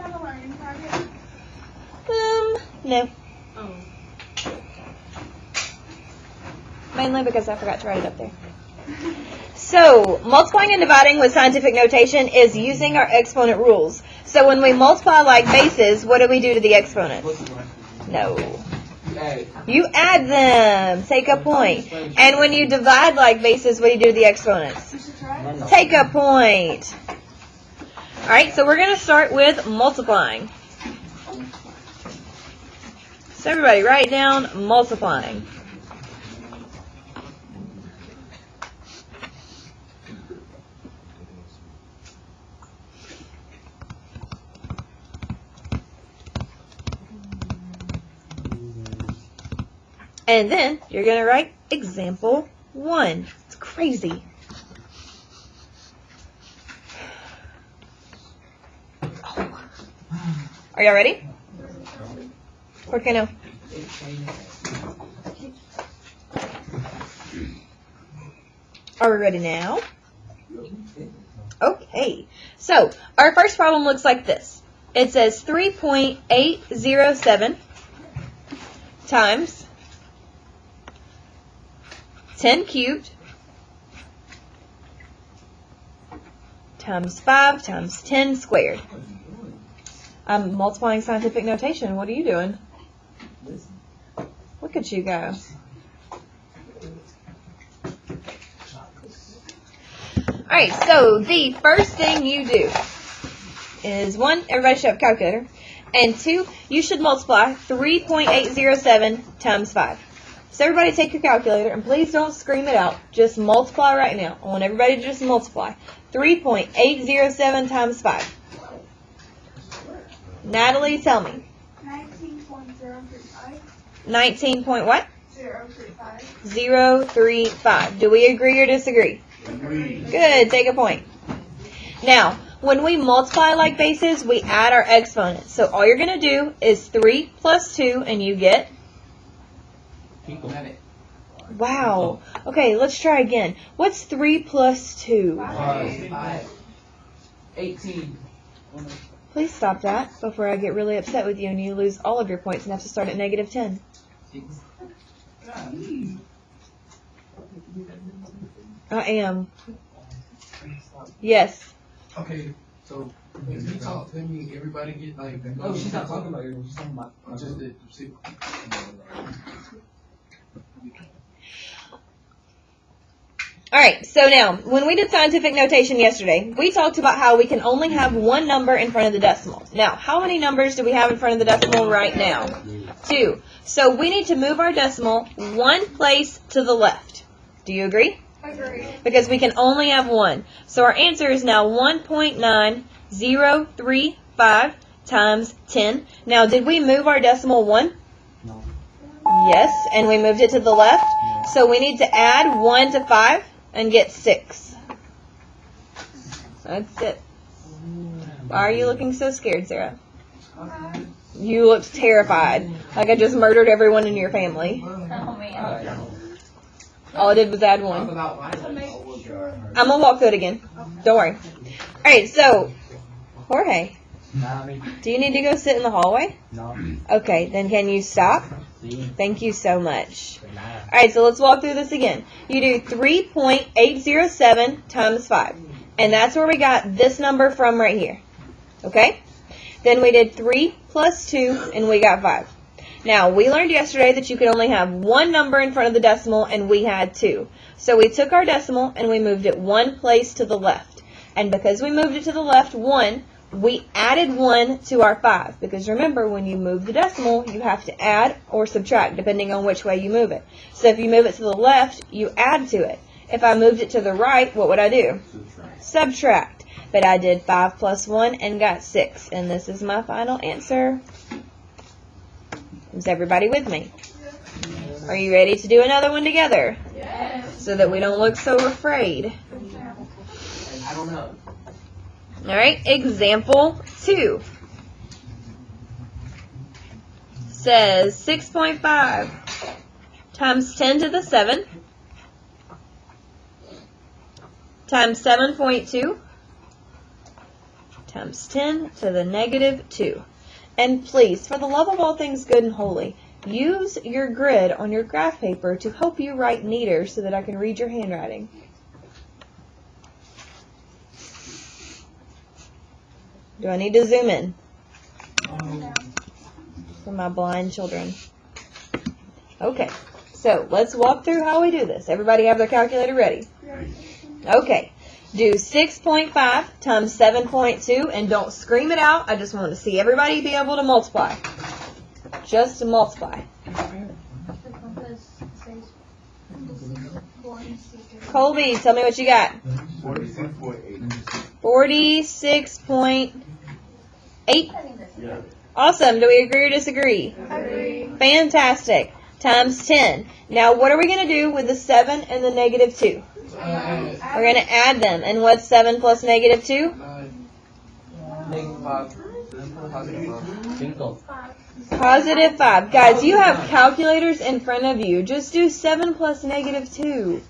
have a learning target? No. Oh. Mainly because I forgot to write it up there. So, multiplying and dividing with scientific notation is using our exponent rules. So when we multiply like bases, what do we do to the exponents? No. You add them. Take a point. And when you divide like bases, what do you do to the exponents? Take a point. Alright, so we're going to start with multiplying. So everybody write down multiplying. And then you're going to write example 1. It's crazy. Oh. Are y'all ready? ¿Por qué no? Are we ready now? Okay. So, our first problem looks like this. It says 3.807 times 10 cubed times 5 times 10 squared. I'm multiplying scientific notation. What are you doing? Look at you go. Alright, so the first thing you do is 1, everybody should have a calculator, and 2, you should multiply 3.807 times 5. So everybody take your calculator, and please don't scream it out. Just multiply right now. I want everybody to just multiply. 3.807 times 5. Natalie, tell me. 19.035. 19 point what? 035. 035. Do we agree or disagree? Agree. Good. Take a point. Now, when we multiply like bases, we add our exponents. So all you're going to do is 3 plus 2, and you get? Wow. Okay, let's try again. What's 3 plus 2? 5. 18. Please stop that before I get really upset with you and you lose all of your points and have to start at negative 10. I am. Yes. Okay, so when you talk, that means everybody get like. Oh, she's not talking about you. She's talking about Just the see. Alright, so now, when we did scientific notation yesterday, we talked about how we can only have one number in front of the decimal. Now, how many numbers do we have in front of the decimal right now? 2. So we need to move our decimal one place to the left. Do you agree? Agree. Because we can only have one. So our answer is now 1.9035 times 10. Now, did we move our decimal 1? No. Yes, and we moved it to the left. So we need to add 1 to 5 and get 6. That's it. Why are you looking so scared, Sarah? You looked terrified. Like I just murdered everyone in your family. Oh, man. All I did was add 1. To make sure. I'm going to walk through it again. Don't worry. Alright, so, Jorge, do you need to go sit in the hallway? No. Okay, then can you stop? Sí. Thank you so much. Alright, so let's walk through this again. You do 3.807 times 5. And that's where we got this number from right here. Okay? Then we did 3 plus 2, and we got 5. Now, we learned yesterday that you could only have one number in front of the decimal, and we had 2. So we took our decimal, and we moved it one place to the left. And because we moved it to the left 1, we added 1 to our 5. Because remember, when you move the decimal, you have to add or subtract, depending on which way you move it. So if you move it to the left, you add to it. If I moved it to the right, what would I do? Subtract. But I did 5 plus 1 and got 6. And this is my final answer. Is everybody with me? Are you ready to do another one together? Yes. So that we don't look so afraid. I don't know. Alright, example 2. Says 6.5 times 10 to the 7 times 7.2 times 10 to the negative 2. And please, for the love of all things good and holy, use your grid on your graph paper to help you write neater so that I can read your handwriting. Do I need to zoom in for my blind children? Okay, so let's walk through how we do this. Everybody have their calculator ready? Okay, do 6.5 times 7.2, and don't scream it out. I just want to see everybody be able to multiply. Just to multiply. Colby, tell me what you got. 46.8. Awesome. Do we agree or disagree? Agree. Fantastic. Times 10. Now, what are we going to do with the 7 and the negative 2? We're going to add them. And what's 7 plus negative 2? Positive 5. Guys, you have calculators in front of you. Just do 7 plus negative 2.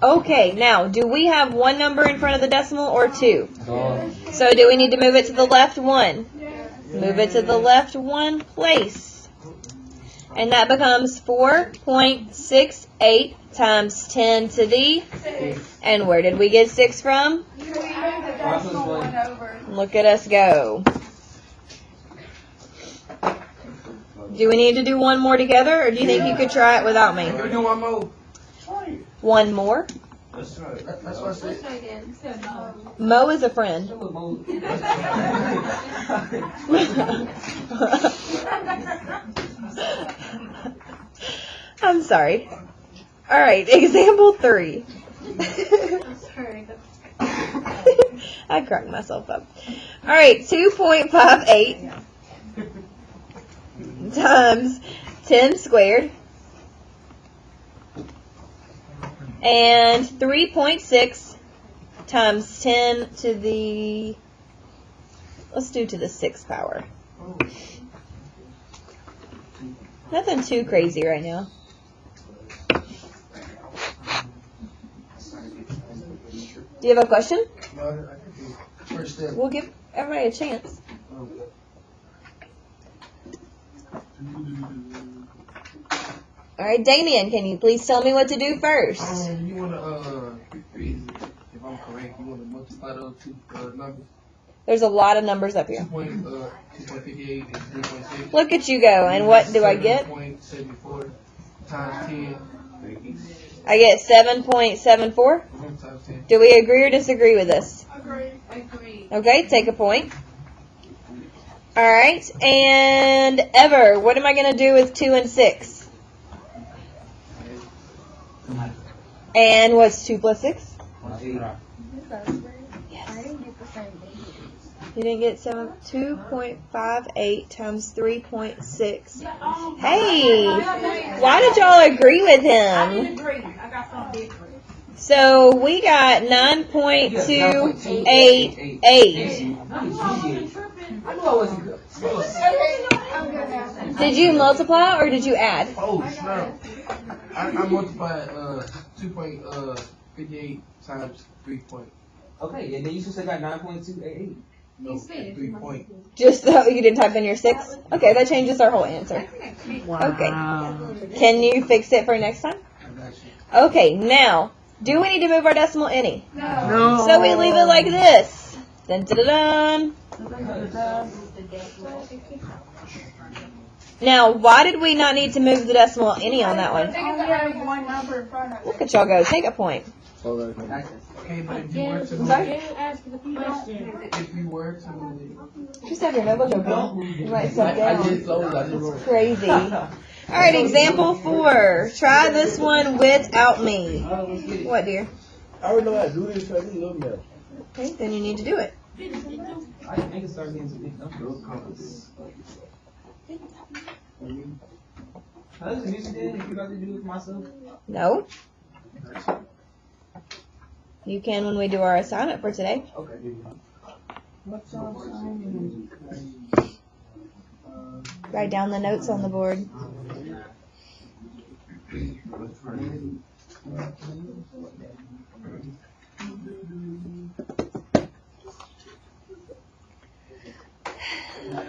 Okay, now, do we have one number in front of the decimal or two? So do we need to move it to the left one? Move it to the left one place. And that becomes 4.68 times 10 to the... And where did we get 6 from? Look at us go. Do we need to do one more together, or do you think you could try it without me? Can we do one more? One more? That's right. That's what I said. Mo is a friend. I'm sorry. All right, example 3. I cracked myself up. All right, 2.58 times 10 squared and 3.6 times 10 to the, let's do to the 6th power. Nothing too crazy right now. Do you have a question? No, I can do first step. We'll give everybody a chance. All right, Damien, can you please tell me what to do first? You want to, if I'm correct, you want to multiply those two numbers? There's a lot of numbers up here. 2.58 and 3.6. Look at you go. And what do I get? 7.74 times 10. I get 7.74. Times 10. Do we agree or disagree with this? Agree. Okay, take a point. All right, and Ever, what am I going to do with 2 and 6? And what's 2 plus 6? Yes. You didn't get 2.58 times 3.6. Hey, why did y'all agree with him? So we got 9.288. Did you multiply or did you add? Oh, snap. I multiplied 2.58 times 3 point. Okay, and then you just got 9.288. No, 3 point. Just so you didn't type in your 6? Okay, that changes our whole answer. Okay. Can you fix it for next time? I got you. Okay, now, do we need to move our decimal any? No. So we leave it like this. Dun, dun, dun, dun. Now, why did we not need to move the decimal any on that one? Only have one number in front of it. Look at y'all go. Take a point. Okay, but if you were to move Sorry? it, if you were to move it, Just have your notebook open. You write stuff I down. just closed. I just wrote it. Crazy. All right, example 4. Try this one without me. What, dear? I already know how to do this, so I just love math. Okay, then you need to do it. I can start getting some big numbers. How's the music then? If you got to do it for myself? No. You can when we do our assignment for today. Okay. Write down the notes on the board.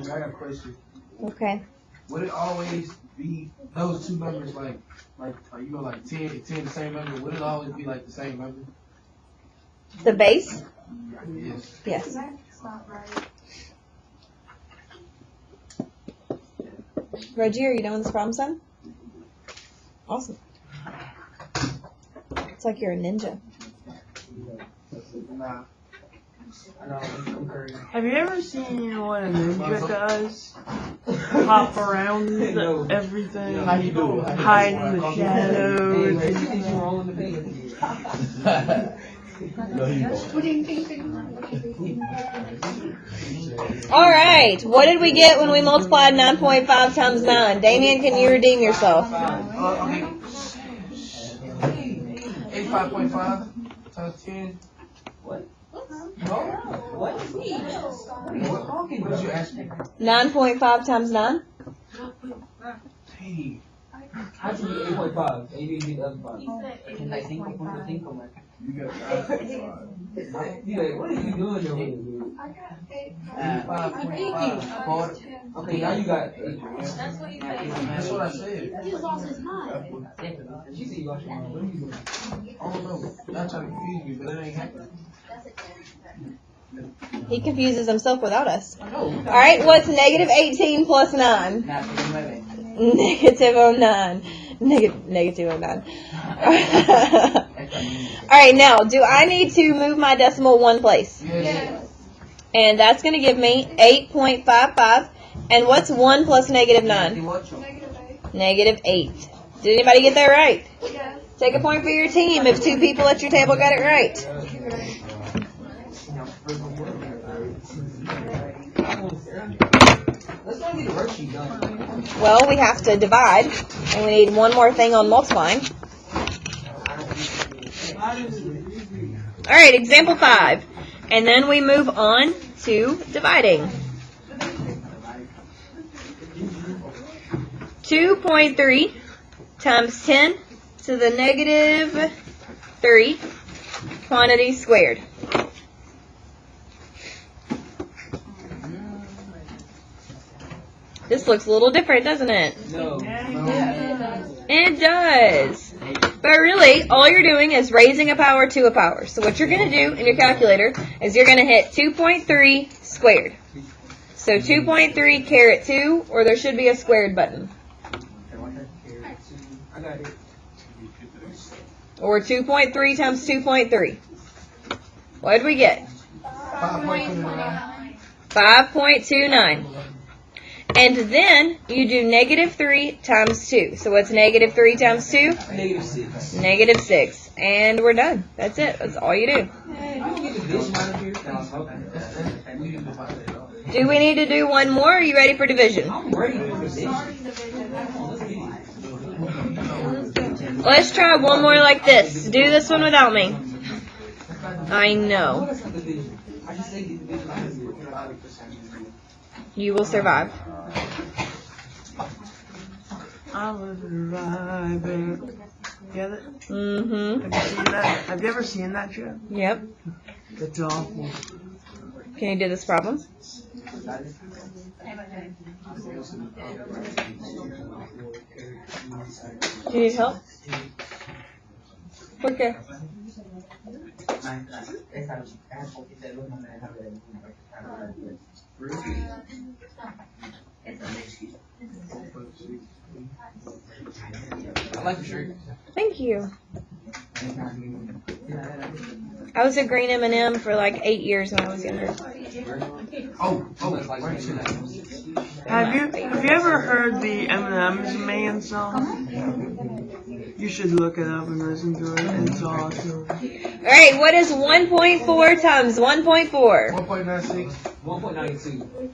I got a question. Okay. Would it always be those two numbers like 10 the same number? Would it always be like the same number? The base? Yes. Yes. That's not right. Reggie, are you done with this problem, son? Awesome. It's like you're a ninja. Nah. Have you ever seen what a ninja does? Hop around everything, How you do? hide in the shadows. No, he won't. All right. What did we get when we multiplied 9.5 times 9? Damien, can you redeem yourself? Okay. 85.5 times 10. What? What did you ask me? 9.5 times 9? Hey. How'd you get 8.5? And you didn't get the other 5. You got 5.5. You like, what are you doing over here, dude? 5.5. Okay, now you got 8. That's what I said. He lost his mind. She said you lost your mind. What are you doing? I don't know. Y'all trying to confuse me, but it ain't happening. He confuses himself without us. I know. All right. What's negative 18 plus 9? Negative 09. Negative 09. All right. Now, do I need to move my decimal one place? Yes. And that's going to give me 8.55. And what's 1 plus negative 9? Negative 8. Did anybody get that right? Yes. Take a point for your team if 2 people at your table got it right. Let's not get the worksheet done. Well, we have to divide, and we need one more thing on multiplying. All right, example 5. And then we move on to dividing. 2.3 times 10 to the negative 3 quantity squared. This looks a little different, doesn't it? No. It does. But really, all you're doing is raising a power to a power. So what you're going to do in your calculator is you're going to hit 2.3 squared. So 2.3 caret 2, or there should be a squared button. I got it. Or 2.3 times 2.3. What did we get? 5.29. 5.29. And then you do negative 3 times 2. So what's negative 3 times 2? Negative 6. Negative 6. And we're done. That's it. That's all you do. I don't get the division out of here. Do we need to do one more? Are you ready for division? I'm ready for division. Let's try one more like this. Do this one without me. I know. What is the division? I just say get the division out of here. You will survive. I was arriving. Get it? Mm-hmm. Have you seen that? Have you ever seen that show? Yep. It's awful. Can you do this problem? Do you need help? Okay. I like the shirt. Thank you. I was a green M&M for like 8 years when I was younger. Right to that. Have you ever heard the M&M's Man song? You should look it up and listen to it. It's awesome. All right, what is 1.4 times 1.4? 1.96. 1.92.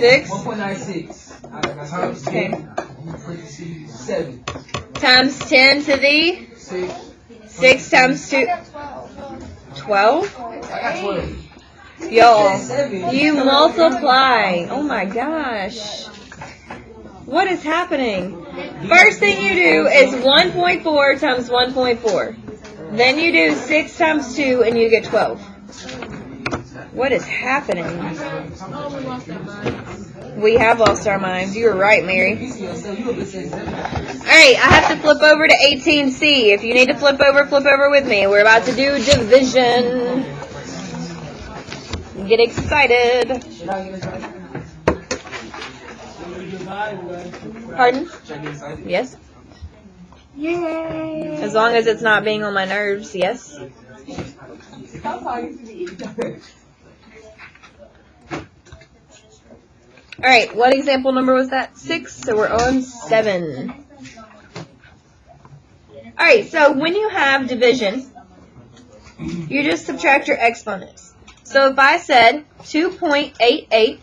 6 1.96. Times Okay. 10. 7. times 10 to the 6. 6 times 2. 12? I got 12. Y'all, you multiply. Oh my gosh. What is happening? First thing you do is 1.4 times 1.4. Then you do 6 times 2 and you get 12. What is happening? We have lost our minds. You were right, Mary. Alright, I have to flip over to 18C. If you need to flip over with me. We're about to do division. Get excited. Pardon? Yes? Yay! As long as it's not being on my nerves, yes? Alright, what example number was that? 6, so we're on 7. Alright, so when you have division, you just subtract your exponents. So if I said 2.88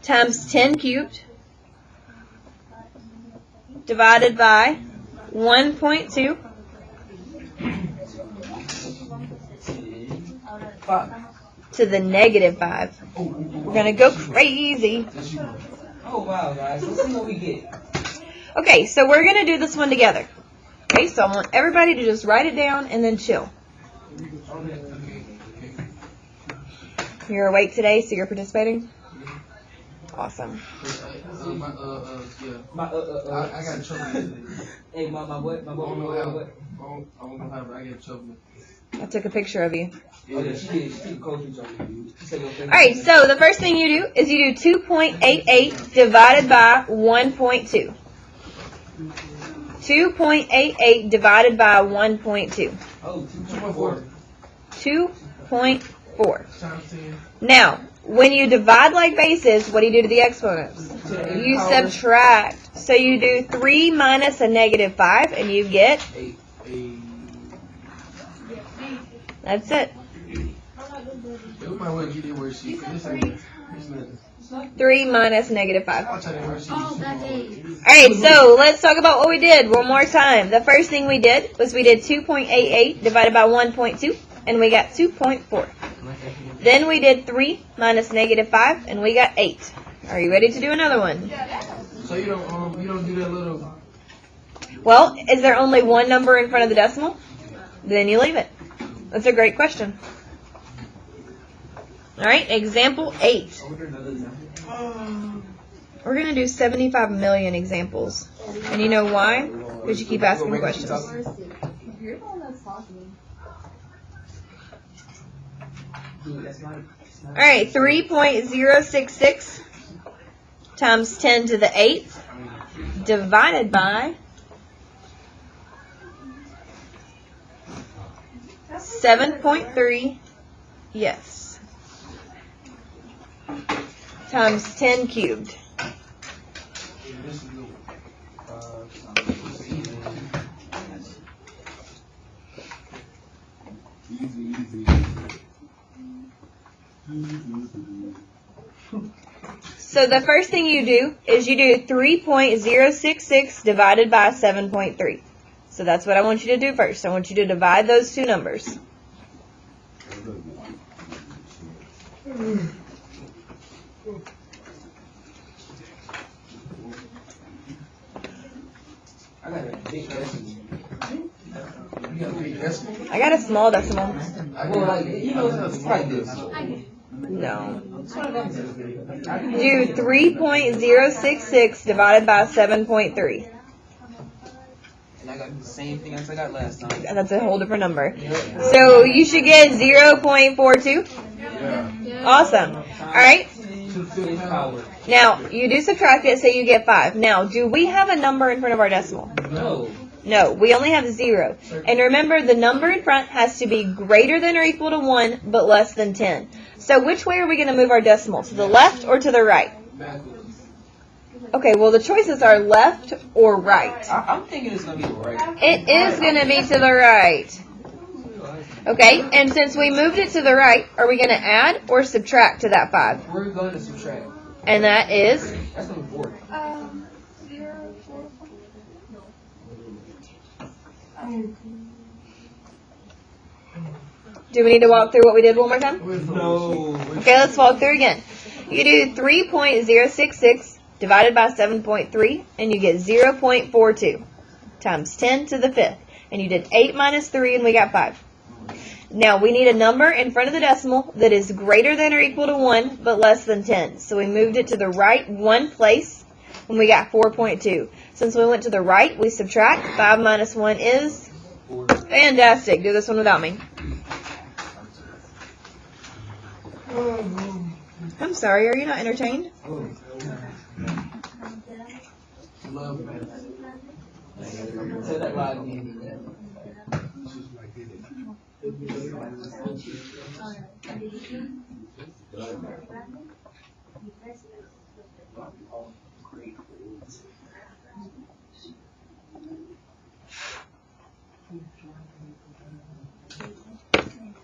times 10 cubed divided by 1.2 to the negative 5. We're going to go crazy. Oh, wow, guys. Let's see what we get. Okay, so we're going to do this one together. Okay, so I want everybody to just write it down and then chill. You're awake today, so you're participating? Awesome. I got trouble. Hey, my what? I got trouble. I took a picture of you. Okay, she did. She took coach on you. Alright, so the first thing you do is you do 2.88 divided by 1.2. 2.88 divided by 1.2. Oh, 2.4. 2.4. Now, when you divide like bases, what do you do to the exponents? You subtract. So you do 3 minus a negative 5, and you get? That's it. 3 minus negative 5. Alright, so let's talk about what we did one more time. The first thing we did was we did 2.88 divided by 1.2, and we got 2.4. Then we did 3 minus negative 5, and we got 8. Are you ready to do another one? So you don't do that little. Well, is there only one number in front of the decimal? Then you leave it. That's a great question. Alright, example 8. We're going to do 75 million examples. And you know why? Because you keep asking questions. Alright, 3.066 times 10 to the 8th divided by 7.3, yes, times 10 cubed. So the first thing you do is you do 3.066 divided by 7.3. So that's what I want you to do first. I want you to divide those two numbers. I got a big decimal. I got a small decimal. Well, like, you know, it's like this. No. Do 3.066 divided by 7.3. And I got the same thing as I got last time. And that's a whole different number. So you should get 0.42. Awesome. Alright. Now, you do subtract it, so you get 5. Now, do we have a number in front of our decimal? No. No, we only have 0. And remember, the number in front has to be greater than or equal to 1, but less than 10. So which way are we going to move our decimal? To the left or to the right? Okay, well, the choices are left or right. I'm thinking it's going to be right. It is going to be to the right. Okay, and since we moved it to the right, are we going to add or subtract to that 5? We're going to subtract. And that is? That's going to be 4. Do we need to walk through what we did one more time? No. Okay, let's walk through again. You do 3.066 divided by 7.3, and you get 0.42 times 10 to the 5th. And you did 8 minus 3, and we got 5. Now, we need a number in front of the decimal that is greater than or equal to 1, but less than 10. So we moved it to the right one place, and we got 4.2. Since we went to the right, we subtract. 5 minus 1 is? Fantastic. Do this one without me. I'm sorry, are you not entertained? Love math. Say that loud again.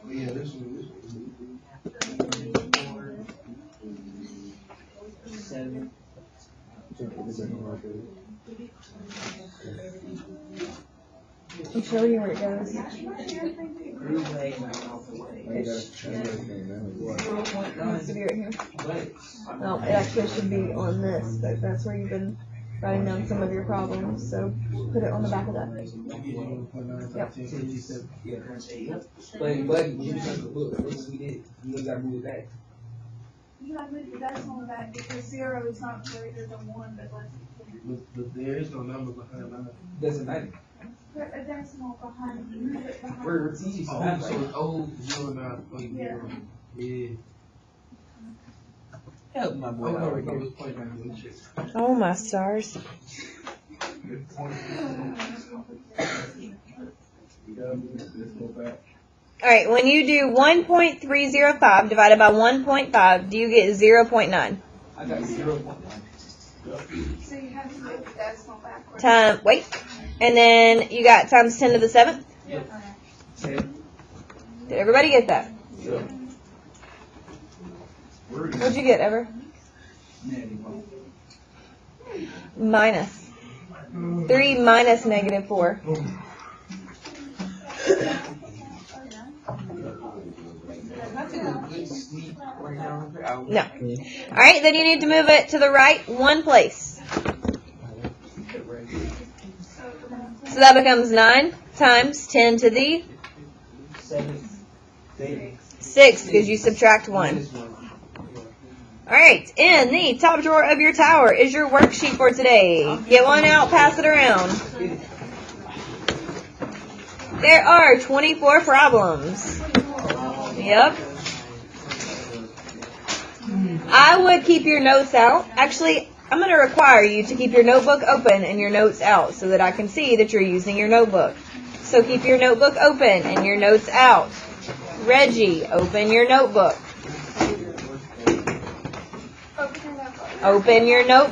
Yeah, this one. 7. I'll show you where it goes. 3 off the way. It should be right here. No, it actually should be on this, but that's where you've been writing down some of your problems. So put it on the back of that. Yep. Yeah, but you just have to look. That's what we did. You just gotta move it back. You gotta move the decimal back because 0 is not greater than 1, but less than 10. But there is no number behind 9. Doesn't matter. Put a decimal behind you. Move it behind. We're easy. So Oh, that's so right. it's old 0 9. Oh, yeah. Yeah. Help my Oh, boy no, out no, right here. it's point down. Oh my stars. Alright, when you do 1.305 divided by 1.5, do you get 0.9? I got 0.1. So you have to move the decimal backwards. Wait. And then you got times 10 to the 7th. 10. Did everybody get that? Yeah. What'd you get, Ever? Minus. 3 minus negative 4. That's a good sleep right now. No. Alright, then you need to move it to the right one place. So that becomes 9 times 10 to the 7. 6 because you subtract 1. Alright, in the top drawer of your tower is your worksheet for today. Get one out, pass it around. There are 24 problems. Yep. I would keep your notes out. Actually, I'm going to require you to keep your notebook open and your notes out so that I can see that you're using your notebook. So keep your notebook open and your notes out. Reggie, open your notebook. Open your notebook.